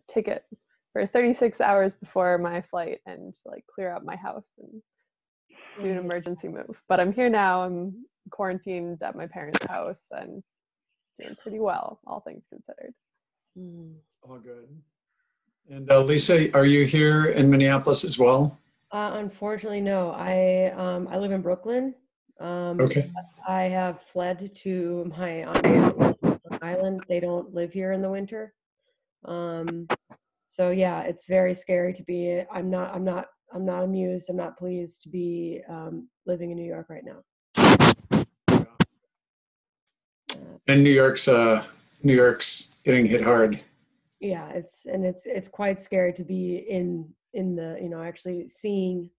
ticket for 36 hours before my flight and like clear out my house and do an emergency move. But I'm here now. I'm quarantined at my parents' house and doing pretty well, all things considered. All good. And Lisa, are you here in Minneapolis as well? Unfortunately, no. I live in Brooklyn. Okay. I have fled to my aunt island. They don't live here in the winter. So yeah, it's very scary to be. I'm not amused. I'm not pleased to be living in New York right now. And New York's getting hit hard. Yeah, it's quite scary to be in the actually seeing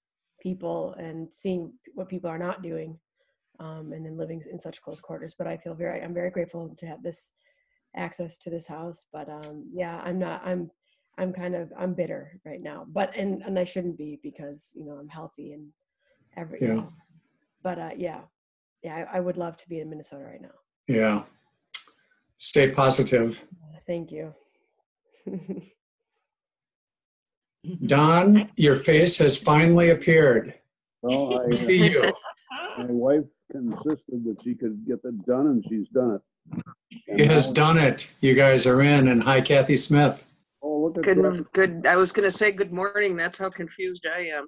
people and seeing what people are not doing, and then living in such close quarters. But I'm very grateful to have this access to this house. But yeah, I'm bitter right now. But and I shouldn't be, because I'm healthy and everything. Yeah. But yeah, I would love to be in Minnesota right now. Yeah. Stay positive. Thank you. Don, your face has finally appeared. Well, See you. my wife insisted that she could get it done, and she's done it. She has done it. You guys are in. And hi, Kathy Smith. Oh, look at that. Good. I was going to say good morning. That's how confused I am.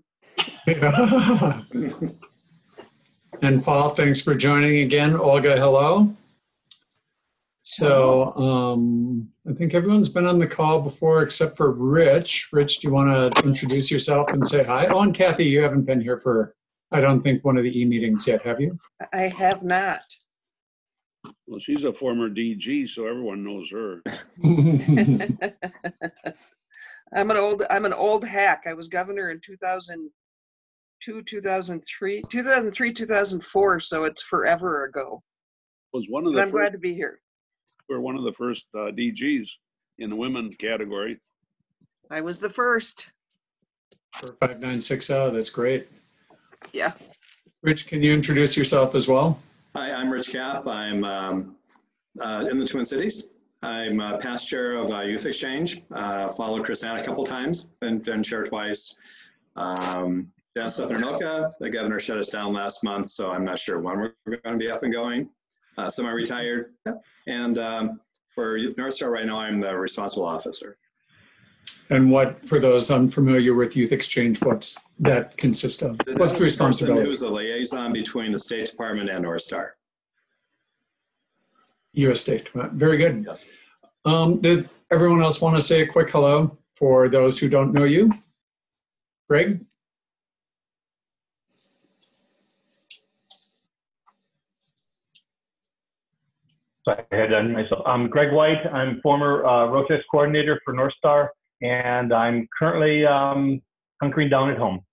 And Paul, thanks for joining again. Olga, hello. So I think everyone's been on the call before except for Rich. Rich, do you want to introduce yourself and say hi? Oh, and Kathy, you haven't been here for, I don't think, one of the e-meetings yet, have you? I have not. Well, she's a former DG, so everyone knows her. I'm an old hack. I was governor in 2002, 2003, 2004. So it's forever ago. Was one of the I'm glad to be here. We're one of the first DGs in the women category. I was the first. 5960, that's great. Yeah. Rich, can you introduce yourself as well? Hi, I'm Rich Kapp. I'm in the Twin Cities. I'm past chair of Youth Exchange. Followed Chrysanne a couple times, been chair twice. Down Southern Anoka, the governor shut us down last month, so I'm not sure when we're going to be up and going. Semi-retired. And for North Star right now, I'm the responsible officer. And what, for those unfamiliar with Youth Exchange, what's that consist of? What's the responsibility? Who's the liaison between the State Department and North Star? U.S. State Department. Very good. Yes. Did everyone else want to say a quick hello for those who don't know you? Greg? So I had done myself. I'm Greg White. I'm former Rotary coordinator for North Star, and I'm currently hunkering down at home.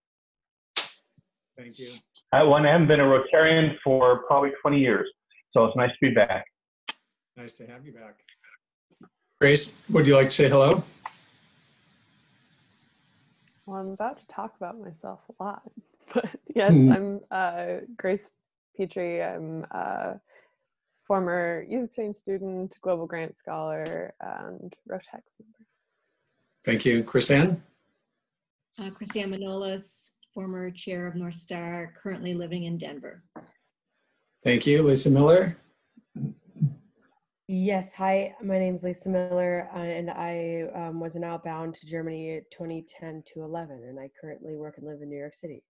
Thank you. I haven't been a Rotarian for probably 20 years, so it's nice to be back. Nice to have you back. Grace, would you like to say hello? Well, I'm about to talk about myself a lot, but yes, I'm Grace Petrie. I'm former Youth Exchange student, Global Grant Scholar, and Rotary member. Thank you. Chrysanne? Chrysanne Manoles, former chair of North Star, currently living in Denver. Thank you. Lisa Miller? Yes, hi, my name is Lisa Miller, and I was an outbound to Germany 2010 to 11, and I currently work and live in New York City.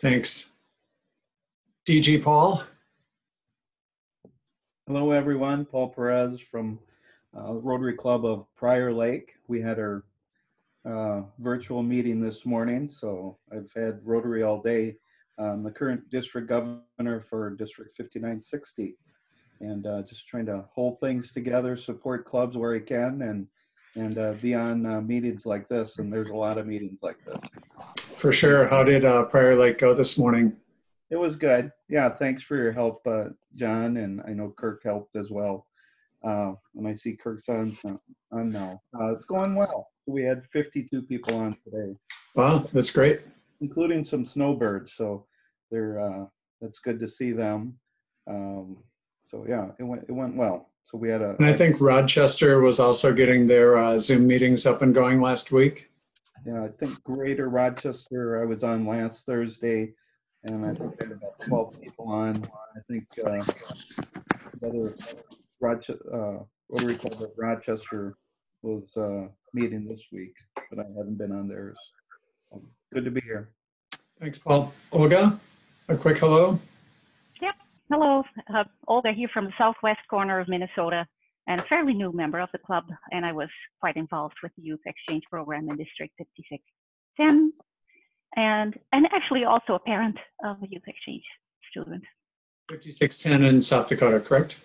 Thanks. DG Paul? Hello, everyone. Paul Perez from Rotary Club of Prior Lake. We had our virtual meeting this morning, so I've had Rotary all day. I'm the current district governor for District 5960, and just trying to hold things together, support clubs where I can, and be on meetings like this, and there's a lot of meetings like this. For sure. How did Prior Lake go this morning? It was good. Yeah, thanks for your help, John, and I know Kirk helped as well. And I see Kirk's on now. It's going well. We had 52 people on today. Wow, that's great. Including some snowbirds, so they're that's good to see them. So yeah, it went well. So we had a. And I think Rochester was also getting their Zoom meetings up and going last week. Yeah, I think Greater Rochester, I was on last Thursday, and I think I had about 12 people on. I think other Rotary Club of Rochester was meeting this week, but I haven't been on theirs. Good to be here. Thanks, Paul. Olga, a quick hello. Yep. Hello. Olga here from the southwest corner of Minnesota, and a fairly new member of the club, and I was quite involved with the youth exchange program in District 5610, and actually also a parent of a youth exchange student. 5610 in South Dakota, correct?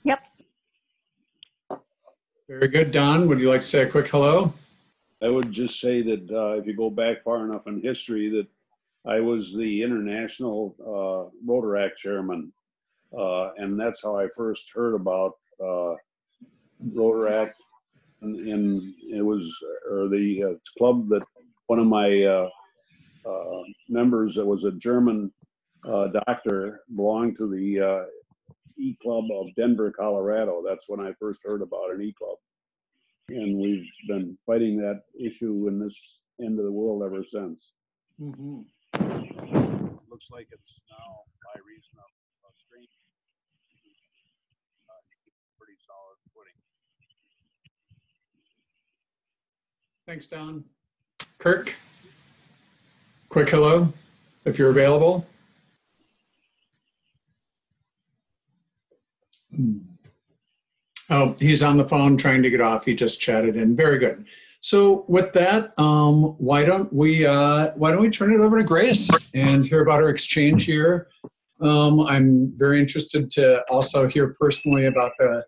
Yep. Very good. Don, would you like to say a quick hello? I would just say that if you go back far enough in history, that I was the international Rotaract chairman, and that's how I first heard about Rotaract. And it was the club that one of my members that was a German doctor belonged to the E-Club of Denver, Colorado. That's when I first heard about an E-Club. And we've been fighting that issue in this end of the world ever since. Mm-hmm. Looks like it's now, by reason of strain, pretty solid footing. Thanks, Don. Kirk, quick hello, if you're available. Oh, he's on the phone trying to get off. He just chatted in. Very good. So with that, why don't we turn it over to Grace and hear about her exchange here. I'm very interested to also hear personally about the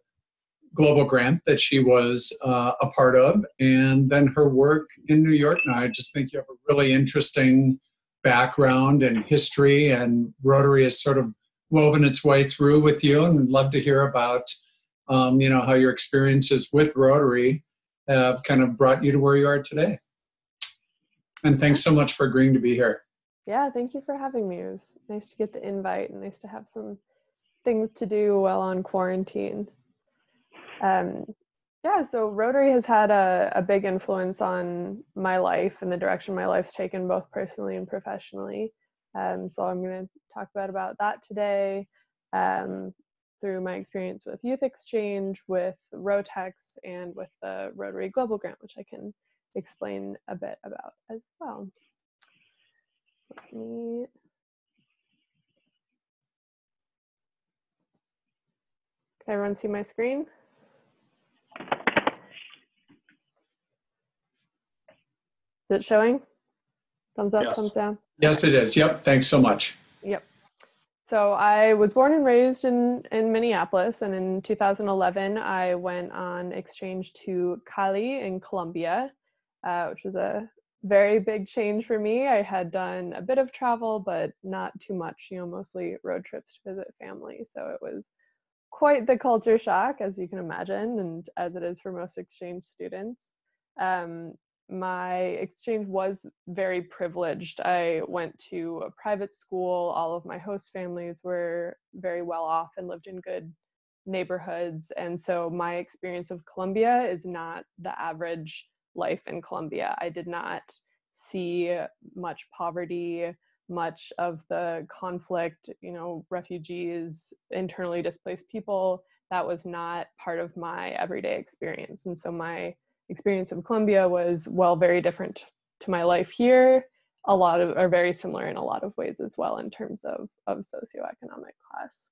global grant that she was a part of, and then her work in New York. Now, I just think you have a really interesting background and history, and Rotary has sort of woven its way through with you, and I'd love to hear about how your experiences with Rotary have kind of brought you to where you are today. And thanks so much for agreeing to be here. Yeah, thank you for having me. It was nice to get the invite and nice to have some things to do while on quarantine. Yeah, so Rotary has had a big influence on my life and the direction my life's taken, both personally and professionally. So I'm going to talk about that today. Through my experience with Youth Exchange, with Rotex, and with the Rotary Global Grant, which I can explain a bit about as well. Can everyone see my screen? Is it showing? Thumbs up, Yes. thumbs down? Yes, it is. Yep. Thanks so much. Yep. So I was born and raised in Minneapolis, and in 2011, I went on exchange to Cali in Colombia, which was a very big change for me. I had done a bit of travel, but not too much, mostly road trips to visit family. So it was quite the culture shock, as you can imagine, and as it is for most exchange students. My exchange was very privileged. I went to a private school. All of my host families were very well off and lived in good neighborhoods. And so my experience of Colombia is not the average life in Colombia. I did not see much poverty, much of the conflict, refugees, internally displaced people. That was not part of my everyday experience. And so my experience of Colombia was, very different to my life here. Are very similar in a lot of ways as well in terms of socioeconomic class.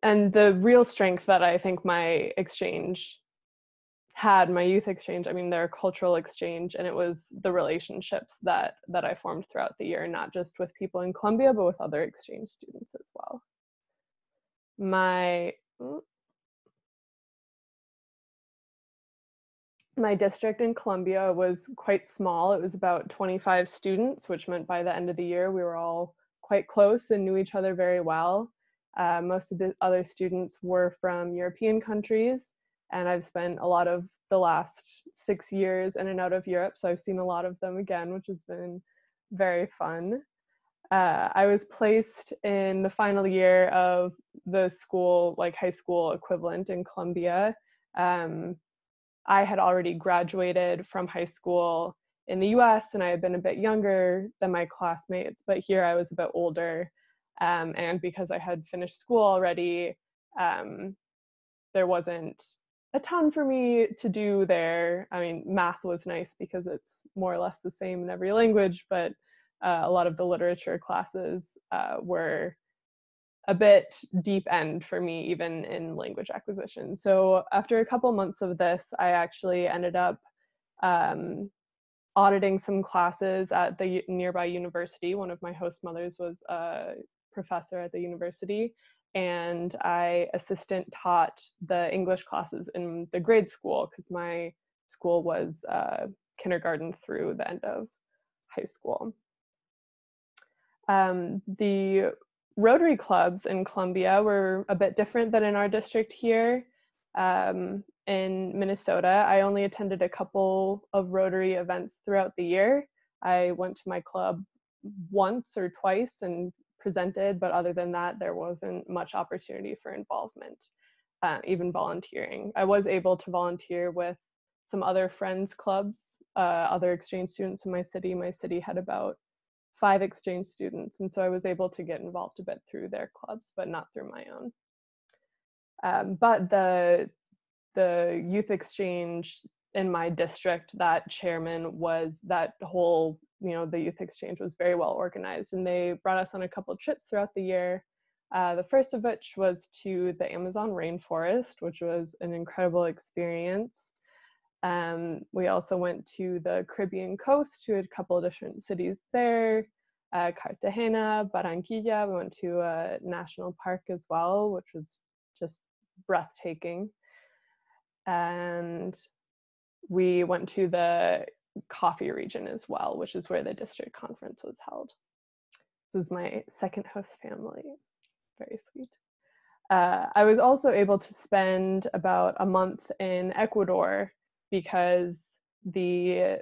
And the real strength that I think my exchange had, my youth exchange, their cultural exchange, and it was the relationships that I formed throughout the year, not just with people in Colombia, but with other exchange students as well. My district in Colombia was quite small. It was about 25 students, which meant by the end of the year, we were all quite close and knew each other very well. Most of the other students were from European countries, and I've spent a lot of the last 6 years in and out of Europe, so I've seen a lot of them again, which has been very fun. I was placed in the final year of the school, like high school equivalent in Colombia. I had already graduated from high school in the US, and I had been a bit younger than my classmates, but here I was a bit older. And because I had finished school already, there wasn't a ton for me to do there. I mean, math was nice because it's more or less the same in every language, but a lot of the literature classes were a bit deep end for me, even in language acquisition. So after a couple months of this, I actually ended up auditing some classes at the nearby university. One of my host mothers was a professor at the university, and I assistant taught the English classes in the grade school because my school was kindergarten through the end of high school. The Rotary clubs in Colombia were a bit different than in our district here. In Minnesota, I only attended a couple of Rotary events throughout the year. I went to my club once or twice and presented, but other than that, there wasn't much opportunity for involvement, even volunteering. I was able to volunteer with some other friends clubs, other exchange students in my city. My city had about 5 exchange students, and so I was able to get involved a bit through their clubs, but not through my own. But the youth exchange in my district, that chairman was, that whole, the youth exchange was very well organized, and they brought us on a couple of trips throughout the year. The first of which was to the Amazon rainforest, which was an incredible experience. We also went to the Caribbean coast to a couple of different cities there, Cartagena, Barranquilla. We went to a national park as well, which was just breathtaking. And we went to the coffee region as well, which is where the district conference was held. This is my second host family. Very sweet. I was also able to spend about a month in Ecuador because the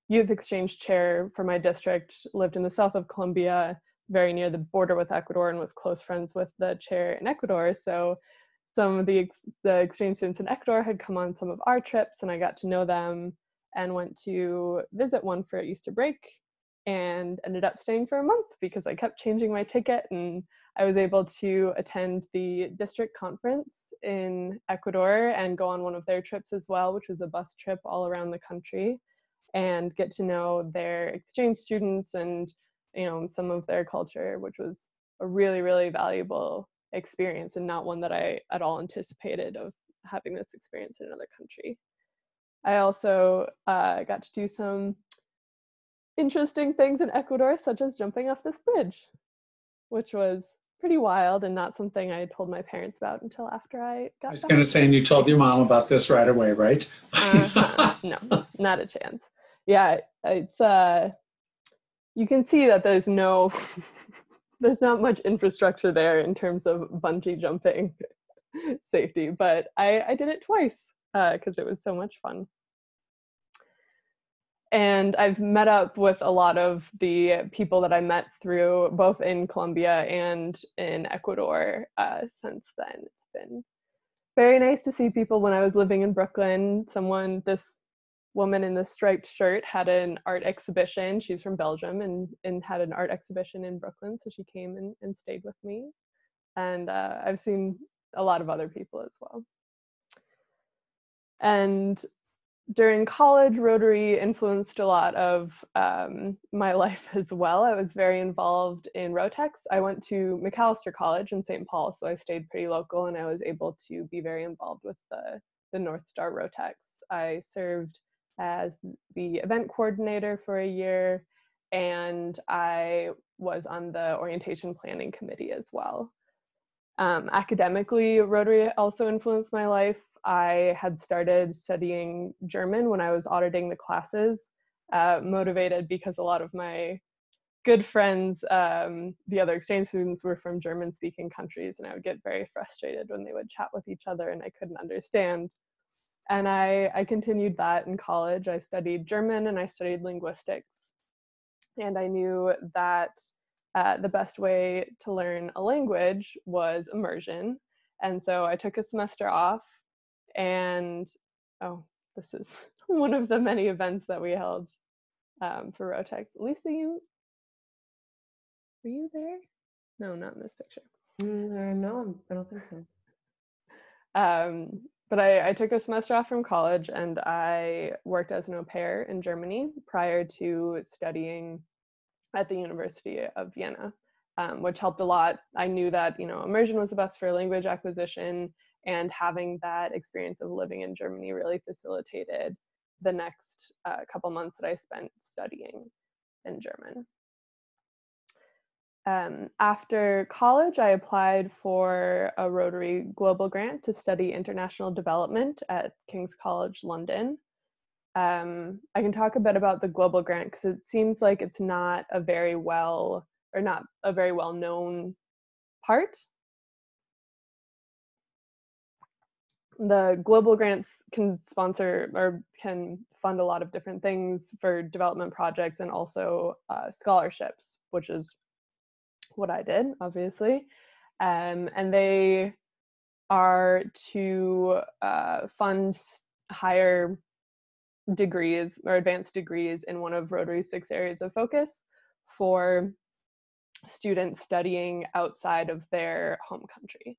youth exchange chair for my district lived in the south of Colombia, very near the border with Ecuador, and was close friends with the chair in Ecuador. So some of the exchange students in Ecuador had come on some of our trips, and I got to know them and went to visit one for Easter break and ended up staying for a month because I kept changing my ticket, and I was able to attend the district conference in Ecuador and go on one of their trips as well, which was a bus trip all around the country, and get to know their exchange students and some of their culture, which was a really, really valuable experience and not one that I at all anticipated of having this experience in another country. I also got to do some interesting things in Ecuador, such as jumping off this bridge, which was pretty wild and not something I told my parents about until after I got back. I was going to say, and you told your mom about this right away, right? No, not a chance. Yeah, it's you can see that there's not much infrastructure there in terms of bungee jumping safety, but I did it twice because it was so much fun. And I've met up with a lot of the people that I met through both in Colombia and in Ecuador since then. It's been very nice to see people. When I was living in Brooklyn, this woman in this striped shirt had an art exhibition. She's from Belgium and had an art exhibition in Brooklyn, so she came and stayed with me. And I've seen a lot of other people as well. And during college, Rotary influenced a lot of my life as well. I was very involved in Rotex. I went to McAllister College in St. Paul, so I stayed pretty local, and I was able to be very involved with the North Star Rotex. I served as the event coordinator for a year, and I was on the orientation planning committee as well. Academically, Rotary also influenced my life. I had started studying German when I was auditing the classes, motivated because a lot of my good friends, the other exchange students, were from German-speaking countries, and I would get very frustrated when they would chat with each other and I couldn't understand. And I continued that in college. I studied German and I studied linguistics. And I knew that the best way to learn a language was immersion. And so I took a semester off, and oh, this is one of the many events that we held for Rotex. Lisa, were you there? No, not in this picture. No, I don't think so. But I took a semester off from college, and I worked as an au pair in Germany prior to studying at the University of Vienna, which helped a lot. I knew that, immersion was the best for language acquisition, and having that experience of living in Germany really facilitated the next couple months that I spent studying in German. After college, I applied for a Rotary Global Grant to study international development at King's College London. I can talk a bit about the Global Grant because it seems like it's not a very well known part. The Global Grants can sponsor or can fund a lot of different things for development projects, and also scholarships, which is what I did, obviously. And they are to fund higher degrees or advanced degrees in one of Rotary's 6 areas of focus for students studying outside of their home country.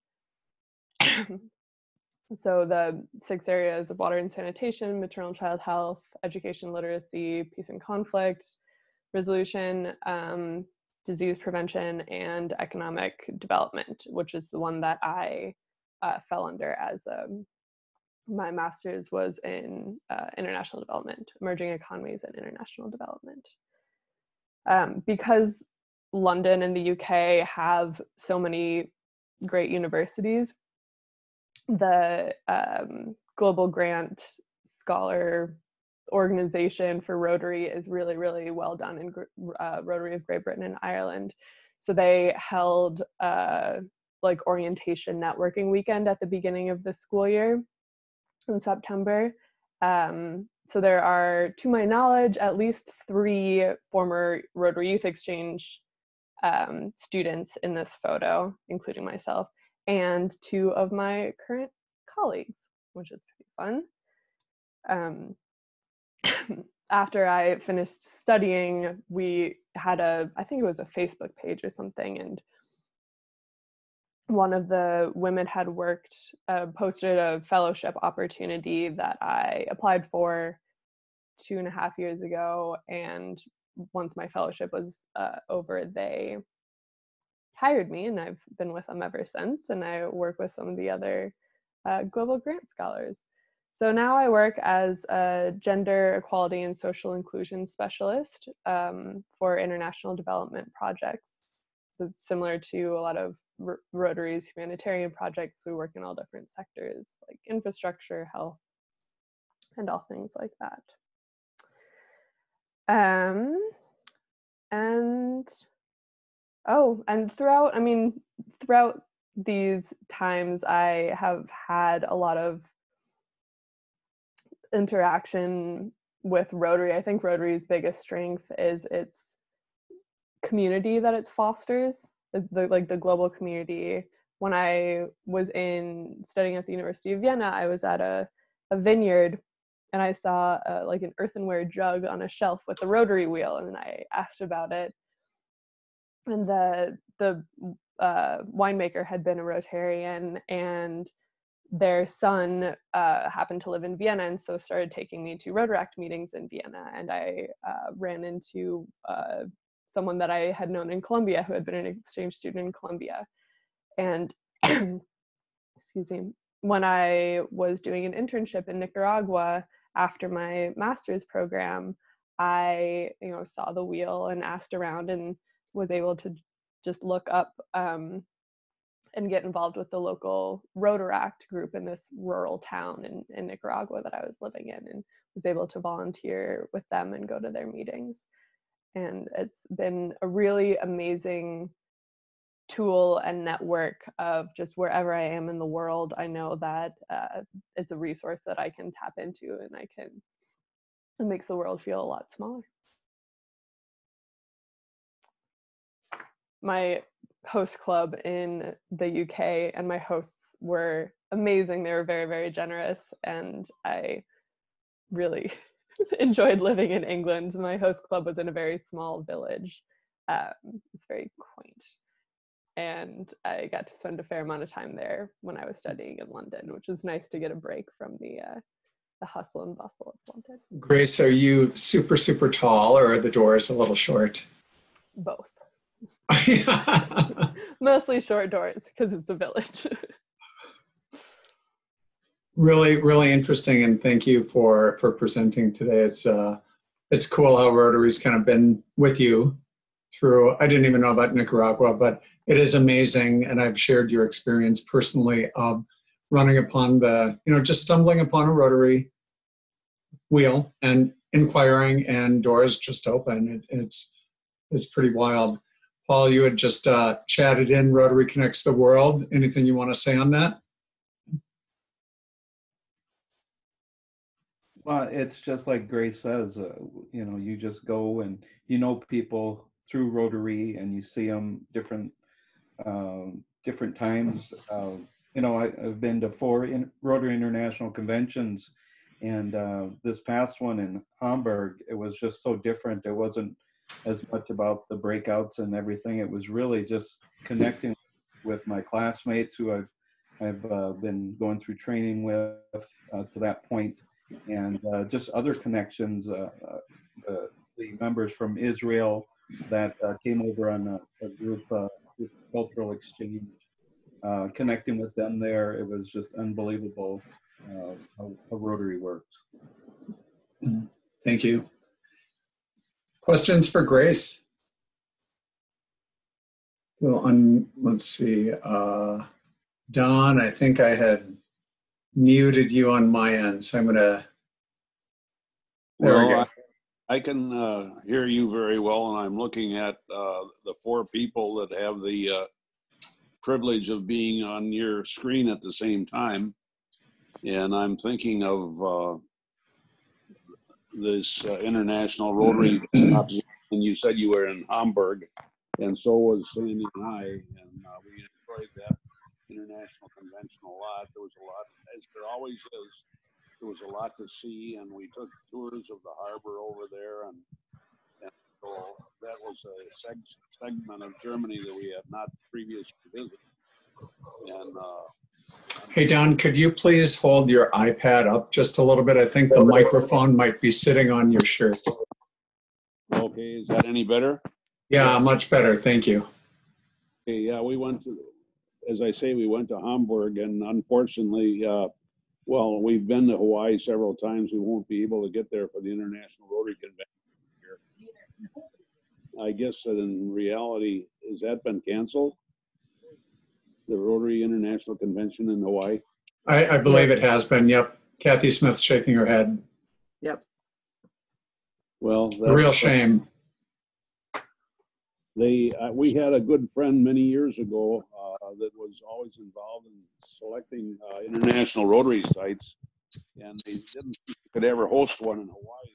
So the 6 areas of water and sanitation, maternal and child health, education, literacy, peace and conflict resolution, disease prevention, and economic development, which is the one that I fell under as my master's was in international development, emerging economies and international development. Because London and the UK have so many great universities, the Global Grant Scholar organization for Rotary is really, really well done in Rotary of Great Britain and Ireland. So they held like orientation networking weekend at the beginning of the school year in September. So there are, to my knowledge, at least 3 former Rotary Youth Exchange students in this photo, including myself, and 2 of my current colleagues, which is pretty fun. After I finished studying, we had I think it was a Facebook page or something, and one of the women had posted a fellowship opportunity that I applied for 2.5 years ago, and once my fellowship was over, they hired me, and I've been with them ever since, and I work with some of the other Global Grant Scholars. So now I work as a gender equality and social inclusion specialist for international development projects. So similar to a lot of Rotary's humanitarian projects, we work in all different sectors like infrastructure, health, and all things like that. And throughout these times, I have had a lot of interaction with Rotary. I think Rotary's biggest strength is its community that it fosters, the global community. When I was studying at the University of Vienna, I was at a vineyard, and I saw like an earthenware jug on a shelf with a Rotary wheel, and I asked about it. And the winemaker had been a Rotarian, and their son happened to live in Vienna, and so started taking me to Rotaract meetings in Vienna. And I ran into someone that I had known in Colombia who had been an exchange student in Colombia. And excuse me, when I was doing an internship in Nicaragua after my master's program, I saw the wheel and asked around, and was able to just look up and get involved with the local Rotaract group in this rural town in Nicaragua that I was living in, and was able to volunteer with them and go to their meetings. And it's been a really amazing tool and network of just wherever I am in the world. I know that it's a resource that I can tap into, and it makes the world feel a lot smaller. my host club in the UK, and my hosts were amazing. They were very, very generous, and I really enjoyed living in England. My host club was in a very small village. It's very quaint. And I got to spend a fair amount of time there when I was studying in London, which was nice to get a break from the hustle and bustle of London. Grace, are you super, super tall, or are the doors a little short? Both. Mostly short doors because it's a village. Really, really interesting, and thank you for presenting today. It's cool how Rotary's kind of been with you through. I didn't even know about Nicaragua, but it is amazing, and I've shared your experience personally of running upon just stumbling upon a Rotary wheel and inquiring, and doors just open. It's pretty wild. Paul, you had just chatted in Rotary Connects the World. Anything you want to say on that? Well, it's just like Grace says, you just go and people through Rotary, and you see them different times. I've been to 4 Rotary International conventions, and this past one in Hamburg, it was just so different. It wasn't as much about the breakouts and everything. It was really just connecting with my classmates who I've been going through training with to that point, and just other connections. The members from Israel that came over on a group cultural exchange, connecting with them there. It was just unbelievable how Rotary works. Thank you. Questions for Grace? Well, let's see. Don, I think I had muted you on my end, so I'm going to. There we go. I can hear you very well, and I'm looking at the 4 people that have the privilege of being on your screen at the same time. And I'm thinking of this International Rotary Opposition. You said you were in Hamburg, and so was Sandy and I, and we enjoyed that international convention a lot. There was a lot, as there always is, there was a lot to see, and we took tours of the harbor over there, and so that was a segment of Germany that we had not previously visited. And hey, Don, could you please hold your iPad up just a little bit? I think the microphone might be sitting on your shirt. Okay, is that any better? Yeah, much better. Thank you. Okay, yeah, we went to, as I say, we went to Hamburg, and unfortunately, well, we've been to Hawaii several times. We won't be able to get there for the International Rotary Convention here. I guess that in reality, has that been canceled? The Rotary International Convention in Hawaii? I believe it has been, yep. Kathy Smith's shaking her head. Yep. Well, A real shame. We had a good friend many years ago that was always involved in selecting international Rotary sites, and they didn't think they could ever host one in Hawaii.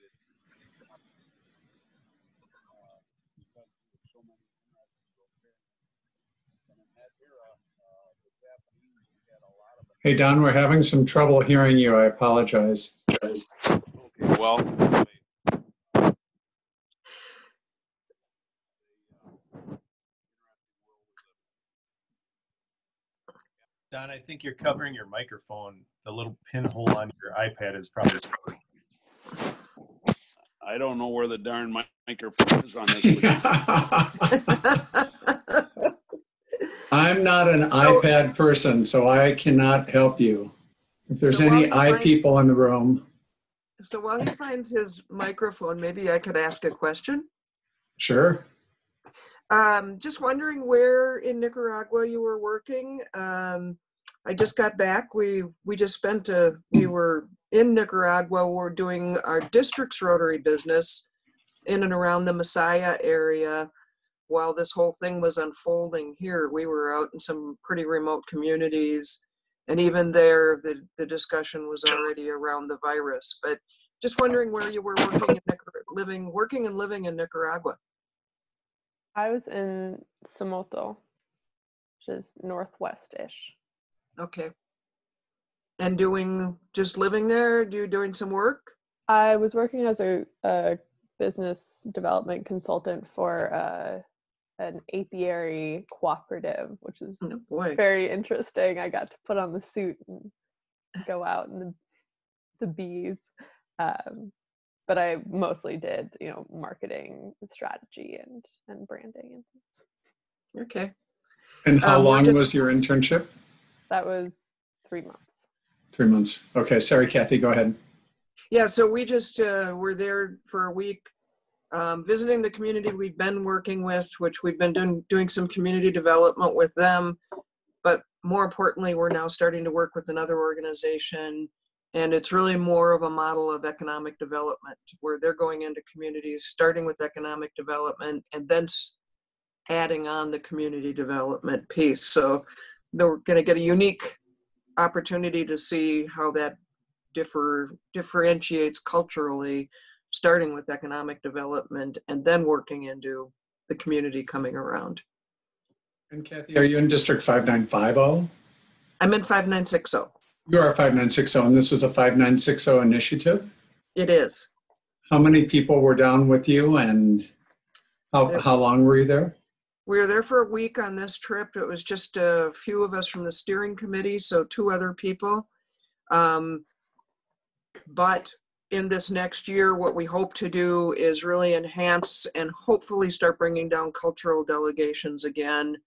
Hey, Don, we're having some trouble hearing you. I apologize. Okay, well. Don, I think you're covering your microphone. The little pinhole on your iPad is probably. I don't know where the darn microphone is on this. I'm not an iPad person, so I cannot help you. If there's any people in the room. So while he finds his microphone, maybe I could ask a question. Sure. Just wondering where in Nicaragua you were working. I just got back. We were in Nicaragua. We're doing our district's Rotary business in and around the Messiah area. While this whole thing was unfolding here, we were out in some pretty remote communities, and even there, the discussion was already around the virus. But just wondering where you were working and living in Nicaragua. I was in Somoto, which is northwest-ish. Okay. And just living there? You doing some work? I was working as a business development consultant for an apiary cooperative, which is Oh, boy. very interesting. I got to put on the suit and go out and the bees. But I mostly did, marketing strategy and branding and things. Okay. And how long was your internship? That was 3 months. 3 months. Okay. Sorry, Kathy, go ahead. Yeah, so we just were there for a week, visiting the community we've been working with, which we've been doing some community development with them. But more importantly, we're now starting to work with another organization, and it's really more of a model of economic development where they're going into communities, starting with economic development, and then adding on the community development piece. So they're going to get a unique opportunity to see how that differentiates culturally, starting with economic development and then working into the community coming around. And Kathy, are you in District 5950? I'm in 5960. You are 5960, and this was a 5960 initiative? It is. How many people were down with you, and how long were you there? We were there for a week on this trip. It was just a few of us from the steering committee, so 2 other people. But in this next year, what we hope to do is really enhance and hopefully start bringing down cultural delegations again,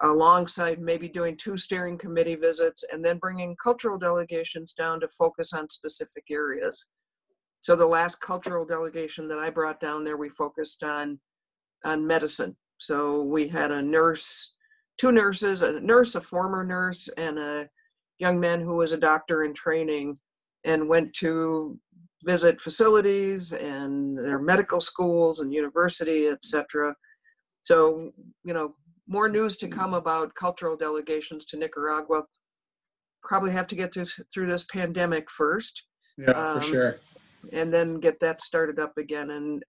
alongside maybe doing 2 steering committee visits and then bringing cultural delegations down to focus on specific areas. So the last cultural delegation that I brought down there, we focused on medicine. So we had a nurse, 2 nurses, a nurse, a former nurse, and a young man who was a doctor in training, and went to visit facilities and their medical schools and university, etc. So, more news to come about cultural delegations to Nicaragua. Probably have to get through this pandemic first. Yeah, for sure. And then get that started up again, and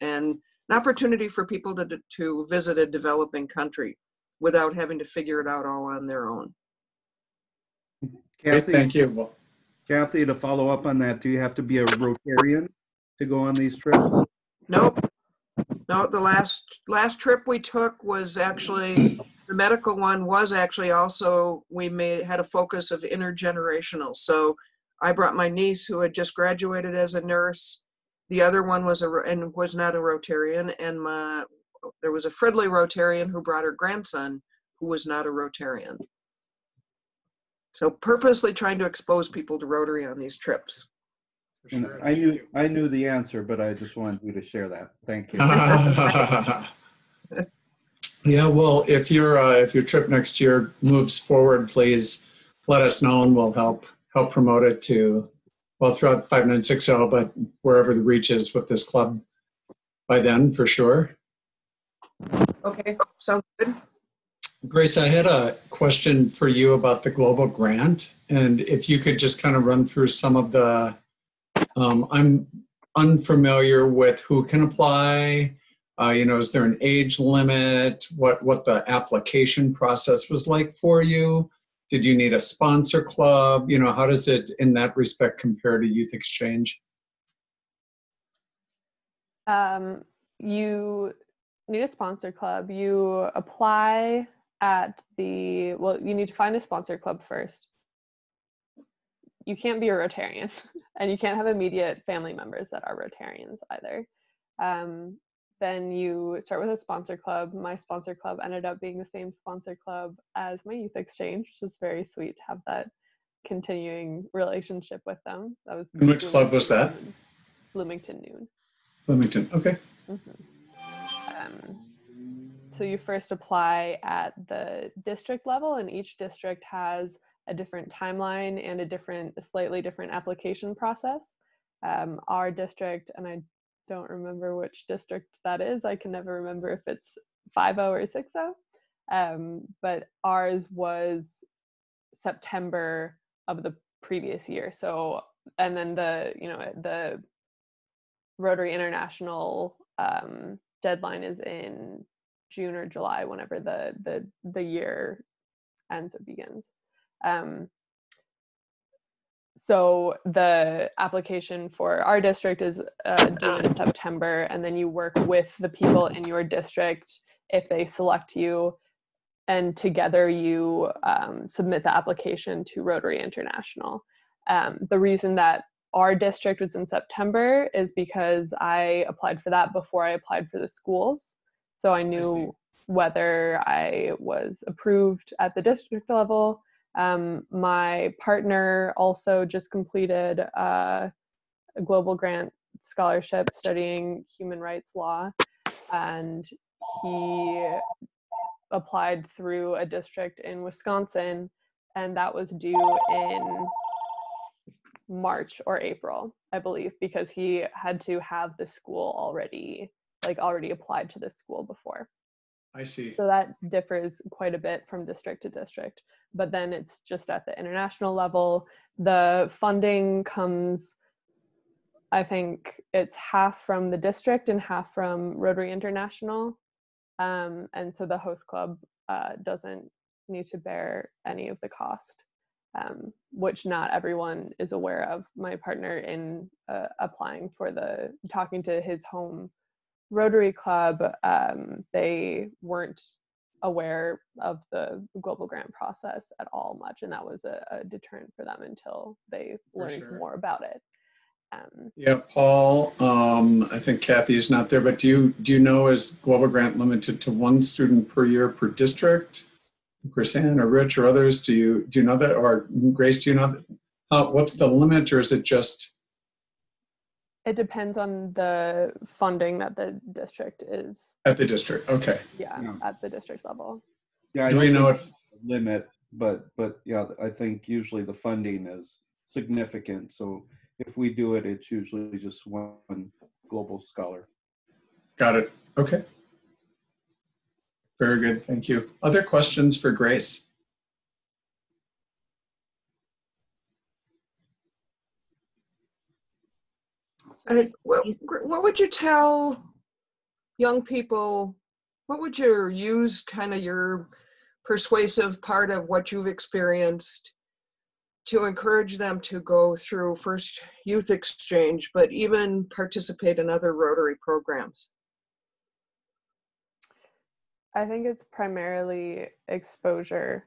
an opportunity for people to visit a developing country without having to figure it out all on their own. Kathy, thank you. Kathy, to follow up on that, do you have to be a Rotarian to go on these trips? Nope. No, the last trip we took was actually, the medical one was actually also, we had a focus of intergenerational. So I brought my niece who had just graduated as a nurse. The other one was not a Rotarian, and there was a friendly Rotarian who brought her grandson who was not a Rotarian. So purposely trying to expose people to Rotary on these trips. And I knew the answer, but I just wanted you to share that. Thank you. Yeah, well, if your trip next year moves forward, please let us know, and we'll help promote it throughout 5960, but wherever the reach is with this club by then, for sure. Okay, sounds good. Grace, I had a question for you about the global grant, and if you could just kind of run through some of the, I'm unfamiliar with who can apply. Is there an age limit? What the application process was like for you? Did you need a sponsor club? How does it in that respect compare to Youth Exchange? You need a sponsor club. You apply you need to find a sponsor club first. You can't be a Rotarian, and you can't have immediate family members that are Rotarians either. Then you start with a sponsor club. My sponsor club ended up being the same sponsor club as my Youth Exchange, which is very sweet to have that continuing relationship with them. That was. And which club was that? Bloomington Noon. Bloomington, okay. Mm-hmm. So you first apply at the district level, and each district has a different timeline and a slightly different application process. Our district, and I don't remember which district that is. I can never remember if it's 50 or 60. But ours was September of the previous year. So, and then the Rotary International deadline is in June or July, whenever the year ends or begins. So the application for our district is due in September, and then you work with the people in your district if they select you, and together you submit the application to Rotary International. The reason that our district was in September is because I applied for that before I applied for the schools. So I knew whether I was approved at the district level. My partner also just completed a global grant scholarship studying human rights law, and he applied through a district in Wisconsin, and that was due in March or April, I believe, because he had to have the school already applied to the school before. I see. So that differs quite a bit from district to district, but then it's just at the international level. The funding comes, I think it's half from the district and half from Rotary International. And so the host club doesn't need to bear any of the cost, which not everyone is aware of. My partner, in applying for talking to his home Rotary Club, they weren't aware of the global grant process at all much, and that was a deterrent for them until they learned more about it. Yeah, Paul, I think Kathy is not there, but do you know, is global grant limited to one student per year per district? Chrysanne or Rich or others, do you know that? Or Grace, do you know that? What's the limit, or is it just? It depends on the funding that the district is. At the district, okay. Yeah, at the district level. Yeah, do we know if limit, but yeah, I think usually the funding is significant. So if we do it, it's usually just one global scholar. Got it. Okay. Very good. Thank you. Other questions for Grace? What would you tell young people? What would you use kind of your persuasive part of what you've experienced to encourage them to go through first youth exchange, but even participate in other Rotary programs? I think it's primarily exposure.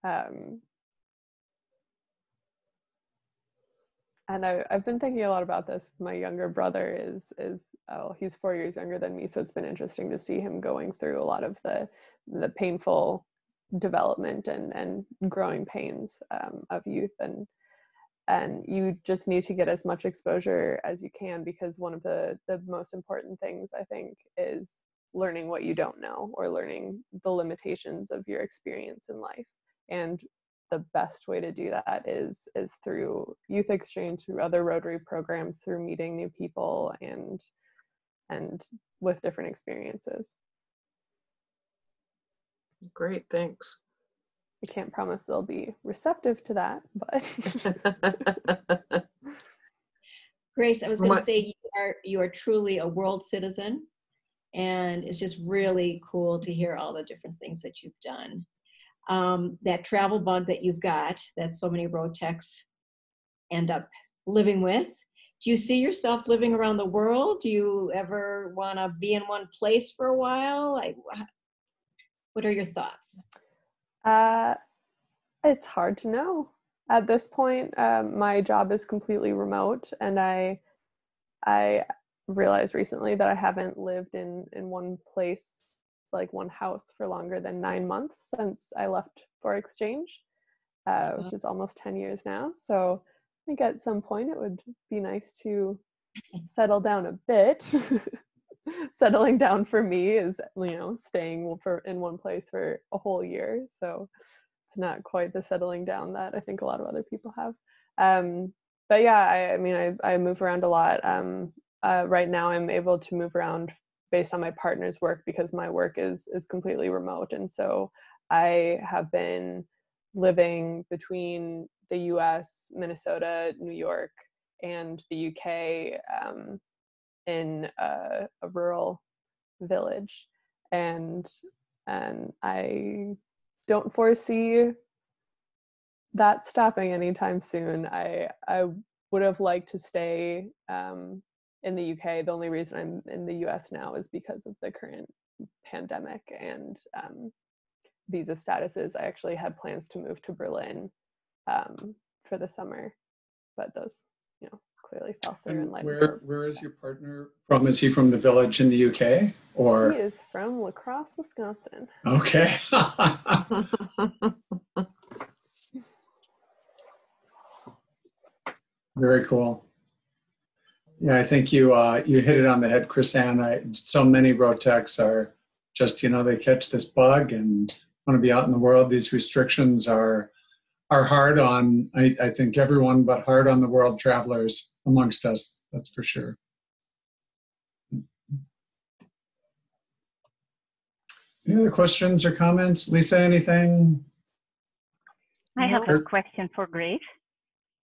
And I've been thinking a lot about this. My younger brother he's 4 years younger than me, so it's been interesting to see him going through a lot of the painful development and growing pains of youth, and you just need to get as much exposure as you can, because one of the most important things, I think, is learning what you don't know, or learning the limitations of your experience in life. And the best way to do that is through youth exchange, through other Rotary programs, through meeting new people and with different experiences. Great, thanks. I can't promise they'll be receptive to that, but. Grace, I was going to say you are truly a world citizen, and it's just really cool to hear all the different things that you've done. That travel bug that you've got, that so many road techs end up living with. Do you see yourself living around the world? Do you ever want to be in one place for a while? What are your thoughts? It's hard to know. At this point, my job is completely remote, and I realized recently that I haven't lived in one place, like one house, for longer than 9 months since I left for exchange, which is almost 10 years now. So I think at some point it would be nice to settle down a bit. Settling down for me is, staying in one place for a whole year. So it's not quite the settling down that I think a lot of other people have. But yeah, I move around a lot. Right now I'm able to move around based on my partner's work, because my work is completely remote. And so I have been living between the US, Minnesota, New York, and the UK, in a rural village. and I don't foresee that stopping anytime soon. I would have liked to stay in the UK. The only reason I'm in the US now is because of the current pandemic and visa statuses. I actually had plans to move to Berlin for the summer, but those, clearly fell through. And where is your partner from? Is he from the Village in the UK, or? He is from La Crosse, Wisconsin. Okay. Very cool. Yeah, I think you hit it on the head, Chrysanne. So many Rotechs are just, they catch this bug and want to be out in the world. These restrictions are hard on, I think, everyone, but hard on the world travelers amongst us, that's for sure. Any other questions or comments? Lisa, anything? I have a question for Grace.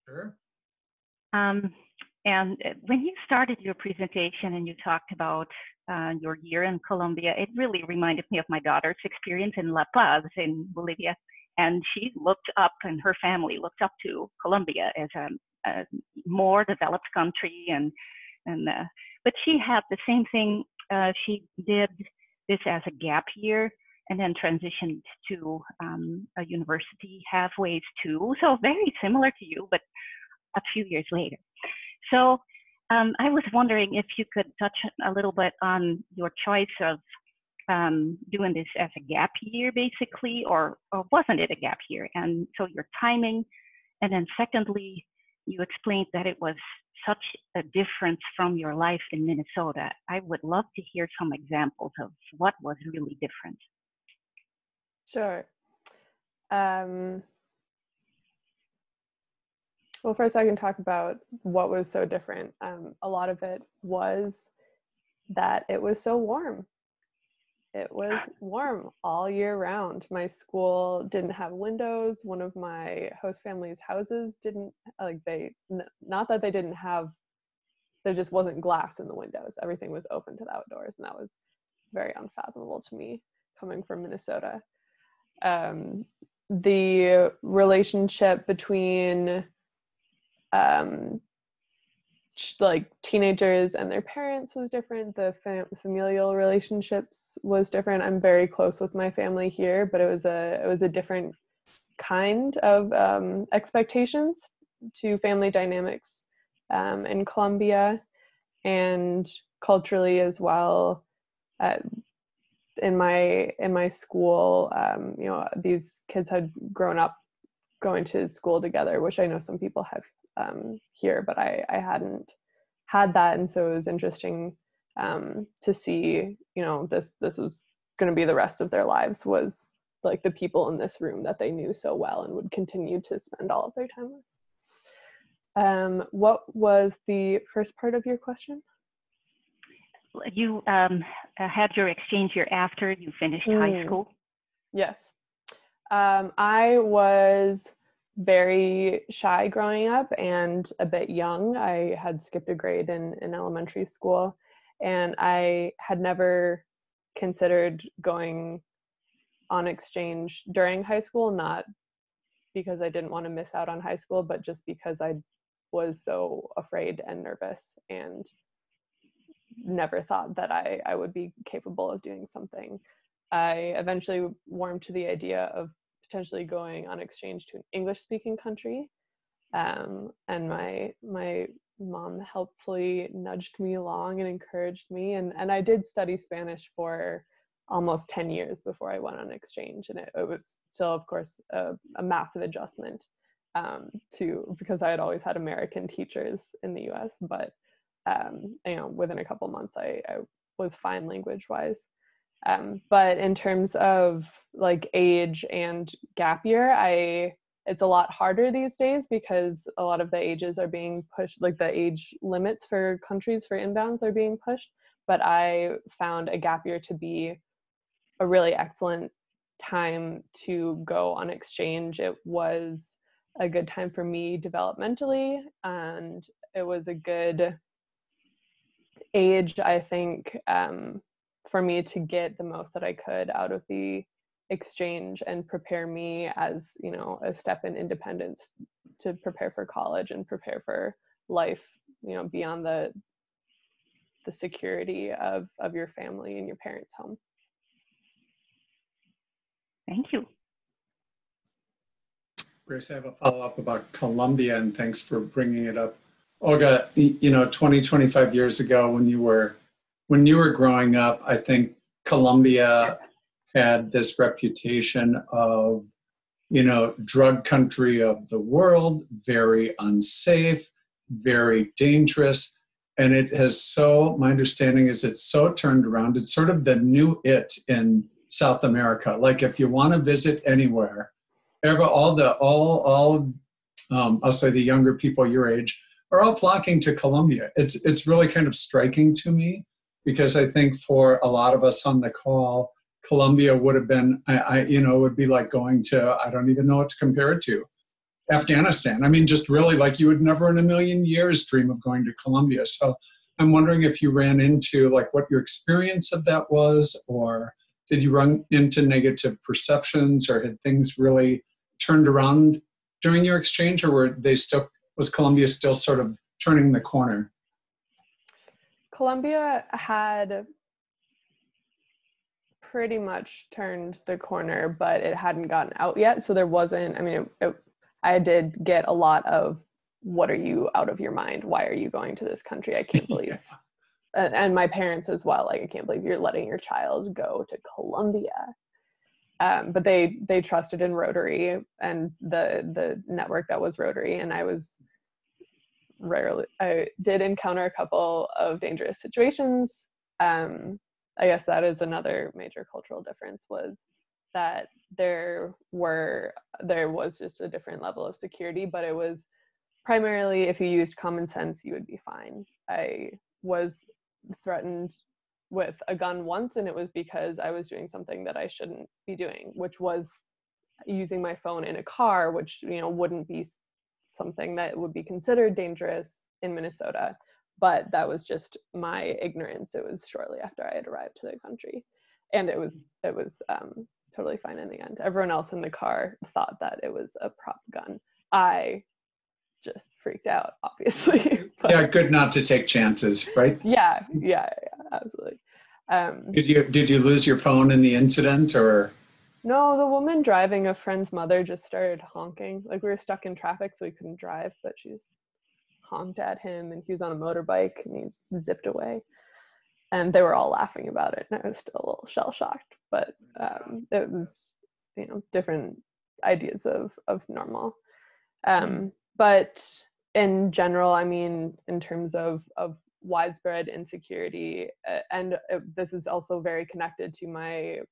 Sure. And when you started your presentation and you talked about your year in Colombia, it really reminded me of my daughter's experience in La Paz in Bolivia. And she looked up, and her family looked up to Colombia as a more developed country. But she had the same thing. She did this as a gap year and then transitioned to a university halfway too. So very similar to you, but a few years later. So I was wondering if you could touch a little bit on your choice of doing this as a gap year, basically, or wasn't it a gap year? And so your timing, and then secondly, you explained that it was such a difference from your life in Minnesota. I would love to hear some examples of what was really different. Sure. Well, first I can talk about what was so different. A lot of it was that it was so warm. It was warm all year round. My school didn't have windows. One of my host family's houses didn't, not that they didn't have, there just wasn't glass in the windows. Everything was open to the outdoors, and that was very unfathomable to me coming from Minnesota. The relationship between teenagers and their parents was different. The familial relationships was different. I'm very close with my family here, but it was a different kind of expectations to family dynamics in Colombia, and culturally as well. In my school, these kids had grown up going to school together, which I know some people have here, but I hadn't had that, and so it was interesting to see, this was going to be the rest of their lives, was like the people in this room that they knew so well and would continue to spend all of their time with. What was the first part of your question? You had your exchange year after you finished high school? Yes. I was very shy growing up and a bit young. I had skipped a grade in elementary school, and I had never considered going on exchange during high school, not because I didn't want to miss out on high school, but just because I was so afraid and nervous and never thought that I would be capable of doing something. I eventually warmed to the idea of potentially going on exchange to an English-speaking country, and my mom helpfully nudged me along and encouraged me, and I did study Spanish for almost 10 years before I went on exchange, and it was still, of course, a massive adjustment because I had always had American teachers in the US, but within a couple months I was fine language-wise. But in terms of like age and gap year, it's a lot harder these days because a lot of the ages are being pushed, like the age limits for countries for inbounds are being pushed. But I found a gap year to be a really excellent time to go on exchange. It was a good time for me developmentally, and it was a good age, I think, for me to get the most that I could out of the exchange and prepare me as, you know, a step in independence to prepare for college and prepare for life, you know, beyond the security of your family and your parents' home. Thank you. Grace, I have a follow-up about Colombia, and thanks for bringing it up. Olga, you know, 20, 25 years ago when you were growing up, I think Colombia had this reputation of, you know, drug country of the world, very unsafe, very dangerous. And it has so, my understanding is it's so turned around. It's sort of the new it in South America. Like if you want to visit anywhere, I'll say the younger people your age are all flocking to Colombia. It's really kind of striking to me, because I think for a lot of us on the call, Colombia would have been, would be like going to, I don't even know what to compare it to, Afghanistan. I mean, just really like you would never in a million years dream of going to Colombia. So I'm wondering if you ran into like what your experience of that was, or did you run into negative perceptions, or had things really turned around during your exchange, or was Colombia still sort of turning the corner? Colombia had pretty much turned the corner, but it hadn't gotten out yet. So there wasn't, I mean, I did get a lot of, what are you out of your mind? Why are you going to this country? I can't believe. And my parents as well, like, I can't believe you're letting your child go to Colombia. But they trusted in Rotary and the network that was Rotary. And I did encounter a couple of dangerous situations. I guess that is another major cultural difference, was that there was just a different level of security, but it was primarily, if you used common sense, you would be fine. I was threatened with a gun once, and it was because I was doing something that I shouldn't be doing, which was using my phone in a car, which, you know, wouldn't be something that would be considered dangerous in Minnesota. But that was just my ignorance. It was shortly after I had arrived to the country, and it was totally fine in the end. Everyone else in the car thought that it was a prop gun. I just freaked out, obviously. But, yeah, good not to take chances, right? Yeah, absolutely. Did you lose your phone in the incident, or? No, the woman driving, a friend's mother, just started honking. Like, we were stuck in traffic, so we couldn't drive, but she's honked at him, and he was on a motorbike, and he zipped away. And they were all laughing about it, and I was still a little shell-shocked. But it was, you know, different ideas of normal. But in general, I mean, in terms of widespread insecurity, this is also very connected to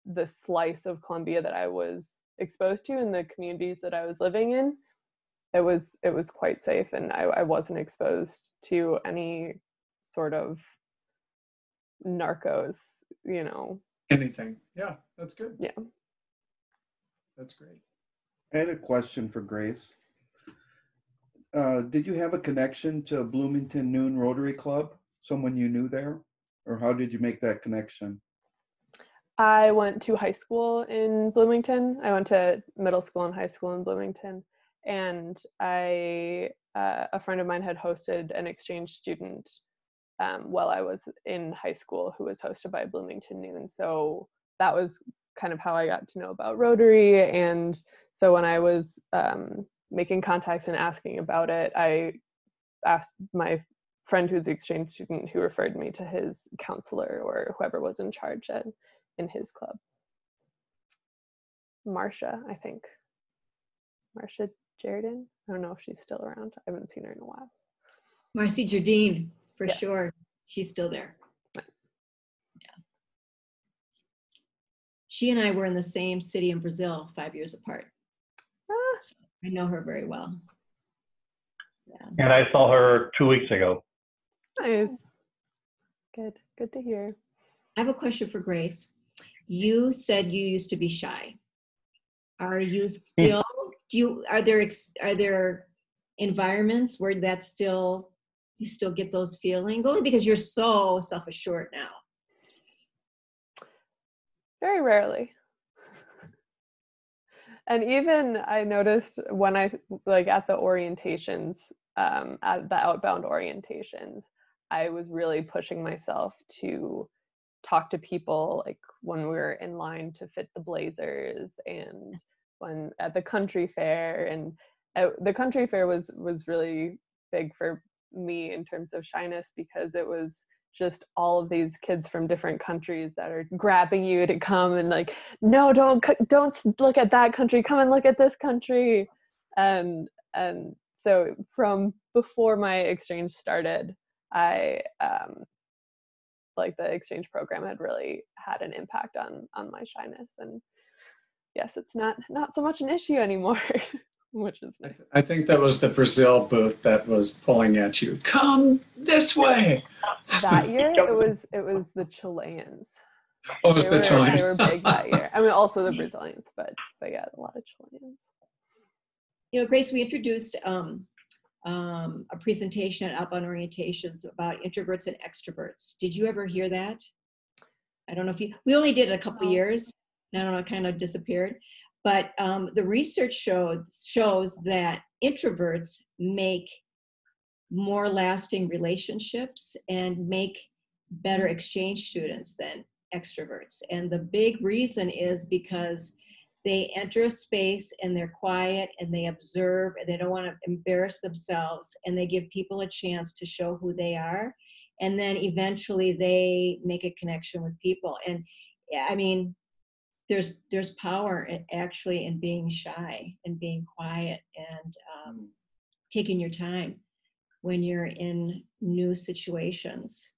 the slice of Colombia that I was exposed to and the communities that I was living in. It was quite safe, and I wasn't exposed to any sort of narcos, you know. Anything. Yeah, that's good. Yeah. That's great. I had a question for Grace. Did you have a connection to Bloomington Noon Rotary Club? Someone you knew there? Or how did you make that connection? I went to high school in Bloomington. I went to middle school and high school in Bloomington. And a friend of mine had hosted an exchange student while I was in high school, who was hosted by Bloomington Noon. So that was kind of how I got to know about Rotary. And so when I was making contacts and asking about it, I asked my friend who's an exchange student, who referred me to his counselor or whoever was in charge in his club. Marcia, I think. Marcia Jardin. I don't know if she's still around. I haven't seen her in a while. Marcy Jardine, for Yeah. sure. She's still there. Nice. Yeah. She and I were in the same city in Brazil 5 years apart. So I know her very well. Yeah. And I saw her 2 weeks ago. Nice. Good to hear. I have a question for Grace. You said you used to be shy. Are you still, are there environments where you still get those feelings? Only because you're so self-assured now. very rarely. And even I noticed when I, like at the orientations, at the outbound orientations, I was really pushing myself to talk to people, like when we were in line to fit the blazers, and when at the country fair. And the country fair was really big for me in terms of shyness, because it was just all of these kids from different countries that are grabbing you to come and like, no, don't look at that country, come and look at this country. And so from before my exchange started, I like the exchange program had really had an impact on my shyness. And yes, it's not so much an issue anymore. Which is nice. I think that was the Brazil booth that was pulling at you. Come this way. That year, it was the Chileans. Oh, it was the Chileans. They were big that year. I mean, also the Brazilians, but yeah, a lot of Chileans. You know, Grace, we introduced a presentation at Outbound Orientations about introverts and extroverts. Did you ever hear that? I don't know if we only did it a couple of years. I don't know, it kind of disappeared. But the research shows that introverts make more lasting relationships and make better exchange students than extroverts. And the big reason is because they enter a space and they're quiet and they observe and they don't want to embarrass themselves, and they give people a chance to show who they are. And then eventually they make a connection with people. And I mean, there's power actually in being shy and being quiet and taking your time when you're in new situations.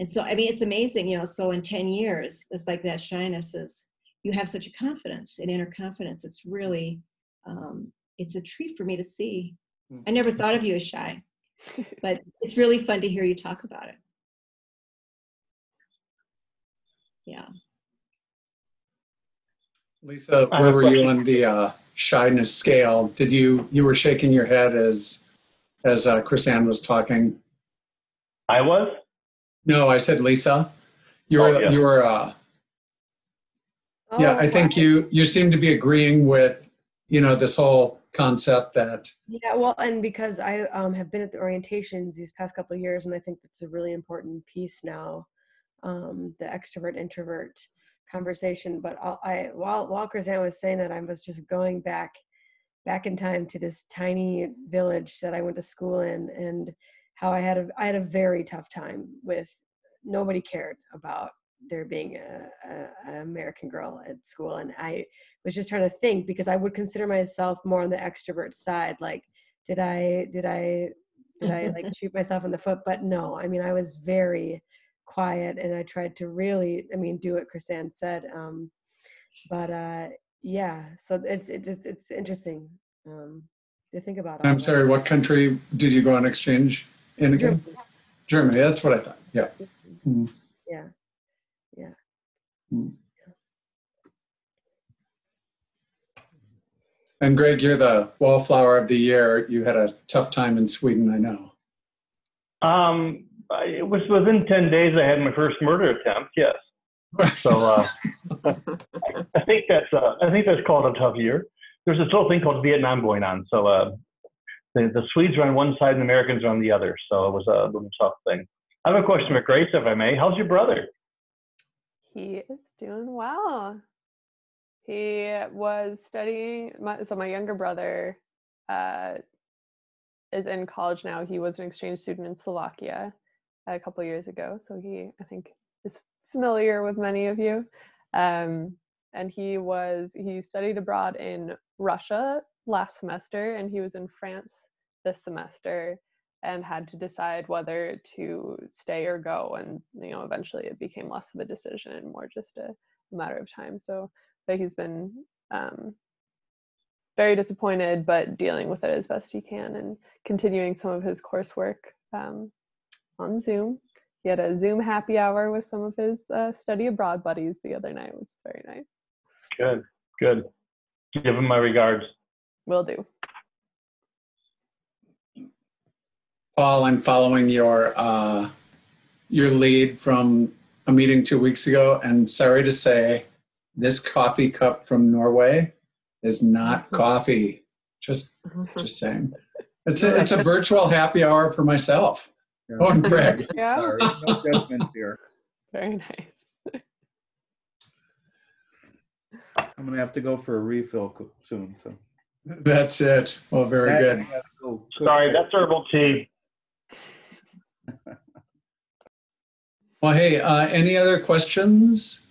And so, I mean, it's amazing, you know, so in 10 years, it's like that shyness is, you have such a confidence and inner confidence. It's really, it's a treat for me to see. I never thought of you as shy, but it's really fun to hear you talk about it. Yeah. Lisa, where were you on the shyness scale? Did you were shaking your head as Chrysanne was talking? I was? No, I said Lisa. You were yeah, I think you seem to be agreeing with, you know, this whole concept that. Yeah, well, and because I have been at the orientations these past couple of years, and I think that's a really important piece now, the extrovert introvert conversation. But while Chrysanne was saying that, I was just going back in time to this tiny village that I went to school in, and how I had a very tough time with, nobody cared about there being an American girl at school. And I was just trying to think, because I would consider myself more on the extrovert side. Like, did I like shoot myself in the foot? But no, I mean, I was very quiet, and I tried to really, I mean, do what Chrysanne said. Yeah, so it's interesting to think about. I'm sorry, what country did you go on exchange in again? Germany, that's what I thought. Yeah. Mm. Yeah. Yeah. Mm. And Greg, you're the wallflower of the year. You had a tough time in Sweden, I know. It was within 10 days I had my first murder attempt, yes. So I think that's called a tough year. There's this whole thing called Vietnam going on. So the Swedes are on one side and the Americans are on the other. So it was a little tough thing. I have a question for Grace, if I may. How's your brother? He is doing well. He was studying, so my younger brother is in college now. He was an exchange student in Slovakia a couple of years ago. So he, I think, is familiar with many of you. And he studied abroad in Russia last semester, and he was in France this semester, and had to decide whether to stay or go. And, you know, eventually it became less of a decision and more just a matter of time. So, but he's been very disappointed, but dealing with it as best he can and continuing some of his coursework on Zoom. He had a Zoom happy hour with some of his study abroad buddies the other night, which is very nice. Good, good. Give him my regards. Will do. Paul, I'm following your lead from a meeting 2 weeks ago, and sorry to say, this coffee cup from Norway is not coffee. Just saying. It's a virtual happy hour for myself. Yeah. Oh, and Greg. Yeah. Sorry, no judgments here. Very nice. I'm gonna have to go for a refill soon. So That's it. Well, very Dad, good. I gotta go cook Sorry, that. that's herbal tea. Well, hey, any other questions?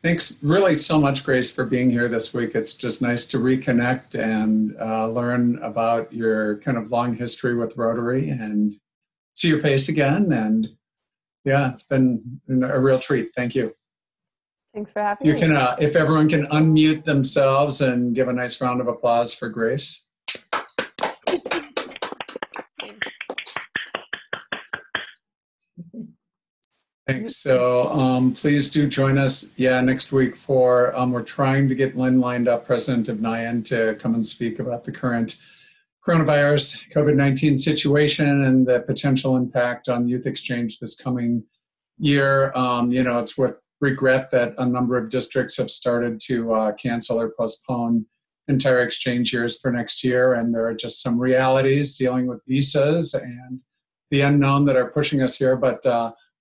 Thanks really so much, Grace, for being here this week. It's just nice to reconnect and learn about your kind of long history with Rotary and see your face again. And yeah, it's been a real treat. Thank you. Thanks for having You me. can, if everyone can unmute themselves and give a nice round of applause for Grace. Thanks. So please do join us, next week for, we're trying to get Lynn lined up, president of NIAN, to come and speak about the current coronavirus, COVID-19 situation and the potential impact on youth exchange this coming year. It's with regret that a number of districts have started to cancel or postpone entire exchange years for next year. And there are just some realities dealing with visas and the unknown that are pushing us here. But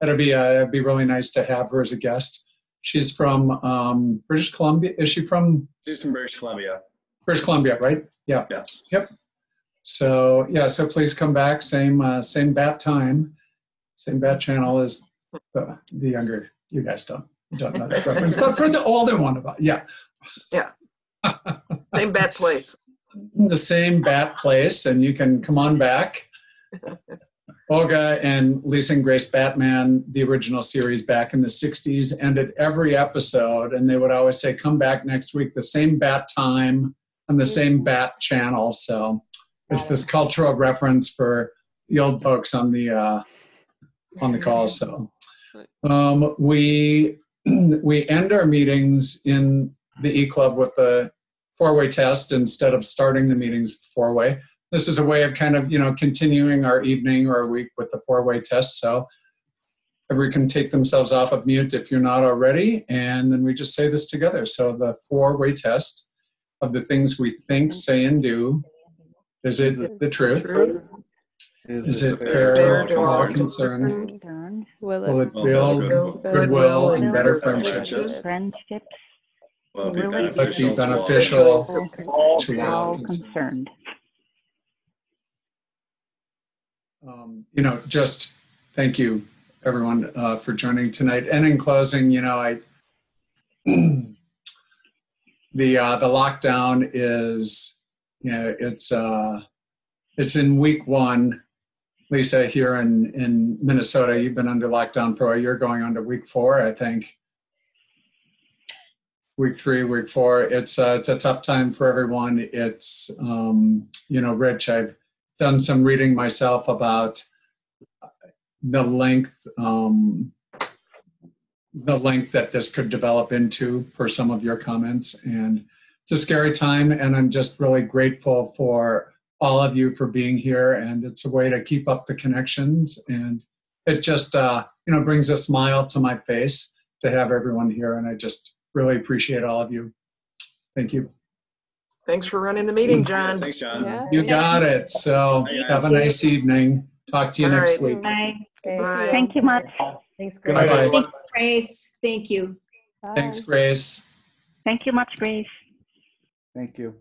it'd be really nice to have her as a guest. She's from British Columbia. Is she from? She's from British Columbia. British Columbia, right? Yeah. Yes. Yep. So so please come back. Same bat time, same bat channel as the younger. You guys don't know that reference, but for the older one about yeah. Same bat place. The same bat place, and you can come on back. Olga and Lisa and Grace Batman, the original series back in the 60s, ended every episode, and they would always say, come back next week, the same bat time on the same bat channel. So it's this cultural reference for the old folks on the call. So we end our meetings in the E-Club with the four-way test instead of starting the meetings four-way. This is a way of kind of, continuing our evening or our week with the four-way test. So everyone can take themselves off of mute if you're not already, and then we just say this together. So the four-way test of the things we think, say, and do. Is it the truth? Is it fair to all concerned? Will it build goodwill and better friendships? Will Will it it be beneficial to all concerned? Just thank you, everyone, for joining tonight. And in closing, the lockdown is, it's in week one. Lisa, here in Minnesota, you've been under lockdown for a year, going on to week 4, I think. Week 3, week 4. It's a tough time for everyone. It's, Rich, I've done some reading myself about the length that this could develop into per some of your comments. And it's a scary time, and I'm just really grateful for all of you for being here, and it's a way to keep up the connections, and it just brings a smile to my face to have everyone here, and I just really appreciate all of you. Thank you. Thanks for running the meeting, John. Thanks, John. Yeah. You got it. So have a nice evening. Talk to you next week. Bye. Bye. Thank you much. Thanks, Good Grace. night, Bye-bye. everyone. Grace, thank you. Bye. Thanks, Grace. Thank you much, Grace. Thank you.